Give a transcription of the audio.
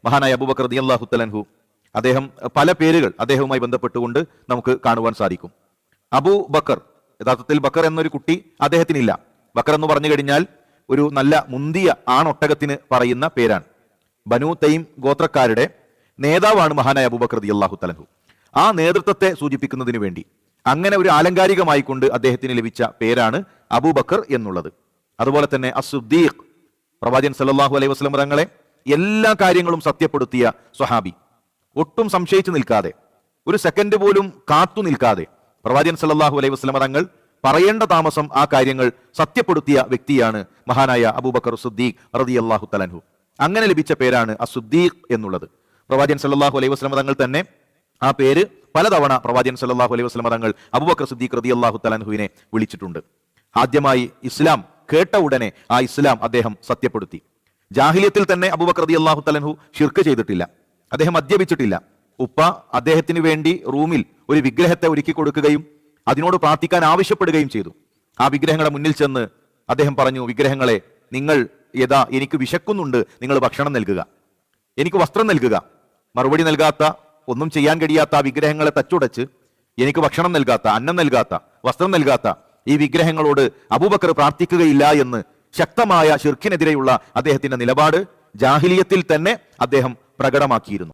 മഹാനായ അബൂബക്കർ റളിയല്ലാഹു തആല അൻഹു അദ്ദേഹം പല പേരുകൾ അദ്ദേഹവുമായി ബന്ധപ്പെട്ടുകൊണ്ട് നമുക്ക് കാണുവാൻ സാധിക്കും. അബൂ ബക്കർ, യഥാർത്ഥത്തിൽ ബക്കർ എന്നൊരു കുട്ടി അദ്ദേഹത്തിനില്ല. ബക്കർ എന്ന് പറഞ്ഞു കഴിഞ്ഞാൽ ഒരു നല്ല മുന്തിയ ആണൊട്ടകത്തിന് പറയുന്ന പേരാണ്. ബനു തൈം ഗോത്രക്കാരുടെ നേതാവാണ് മഹാനായ അബൂബക്കർ റളിയല്ലാഹു തആല അൻഹു. ആ നേതൃത്വത്തെ സൂചിപ്പിക്കുന്നതിന് വേണ്ടി അങ്ങനെ ഒരു ആലങ്കാരികമായി കൊണ്ട് അദ്ദേഹത്തിന് ലഭിച്ച പേരാണ് അബൂബക്കർ എന്നുള്ളത്. അതുപോലെ തന്നെ അസ്സുദ്ദീഖ്, പ്രവാചകൻ സല്ലല്ലാഹു അലൈഹി വസല്ലം തങ്ങളെ എല്ലാ കാര്യങ്ങളും സത്യപ്പെടുത്തിയ സ്വഹാബി, ഒട്ടും സംശയിച്ചു നിൽക്കാതെ, ഒരു സെക്കൻഡ് പോലും കാത്തു നിൽക്കാതെ പ്രവാചകൻ സല്ലല്ലാഹു അലൈഹി വസല്ലം തങ്ങൾ പറയേണ്ട താമസം ആ കാര്യങ്ങൾ സത്യപ്പെടുത്തിയ വ്യക്തിയാണ് മഹാനായ അബൂബക്കർ സിദ്ദീഖ് റളിയല്ലാഹു തആല അൻഹു. അങ്ങനെ ലഭിച്ച പേരാണ് അസ്സുദ്ദീഖ് എന്നുള്ളത്. പ്രവാചകൻ സല്ലല്ലാഹു അലൈഹി വസല്ലം തങ്ങൾ തന്നെ ആ പേര് പലതവണ പ്രവാചകൻ സല്ലല്ലാഹു അലൈഹി വസല്ലം തങ്ങൾ അബൂബക്കർ സിദ്ദീഖ് റളിയല്ലാഹു തആല അൻഹുവിനെ വിളിച്ചിട്ടുണ്ട്. ആദ്യമായി ഇസ്ലാം കേട്ട ഉടനെ ആ ഇസ്ലാം അദ്ദേഹം സത്യപ്പെടുത്തി. ജാഹിലിയത്തിൽ തന്നെ അബൂബക്കർ റളിയല്ലാഹു തആല അൻഹു ശിർക്ക് ചെയ്തിട്ടില്ല, അദ്ദേഹം മദ്യപിച്ചിട്ടില്ല. ഉപ്പ അദ്ദേഹത്തിന് വേണ്ടി റൂമിൽ ഒരു വിഗ്രഹത്തെ ഒരുക്കി കൊടുക്കുകയും അതിനോട് പ്രാർത്ഥിക്കാൻ ആവശ്യപ്പെടുകയും ചെയ്തു. ആ വിഗ്രഹങ്ങളുടെ മുന്നിൽ ചെന്ന് അദ്ദേഹം പറഞ്ഞു, വിഗ്രഹങ്ങളെ, നിങ്ങൾ യഥാ എനിക്ക് വിശക്കുന്നുണ്ട്, നിങ്ങൾ ഭക്ഷണം നൽകുക, എനിക്ക് വസ്ത്രം നൽകുക. മറുപടി നൽകാത്ത, ഒന്നും ചെയ്യാൻ കഴിയാത്ത ആ വിഗ്രഹങ്ങളെ തച്ചുടച്ച് എനിക്ക് ഭക്ഷണം നൽകാത്ത, അന്നം നൽകാത്ത, വസ്ത്രം നൽകാത്ത ഈ വിഗ്രഹങ്ങളോട് അബൂബക്കർ പ്രാർത്ഥിക്കുകയില്ല എന്ന് ശക്തമായ ശിർക്കിനെതിരെയുള്ള അദ്ദേഹത്തിന്റെ നിലപാട് ജാഹിലിയത്തിൽ തന്നെ അദ്ദേഹം പ്രകടമാക്കിയിരുന്നു.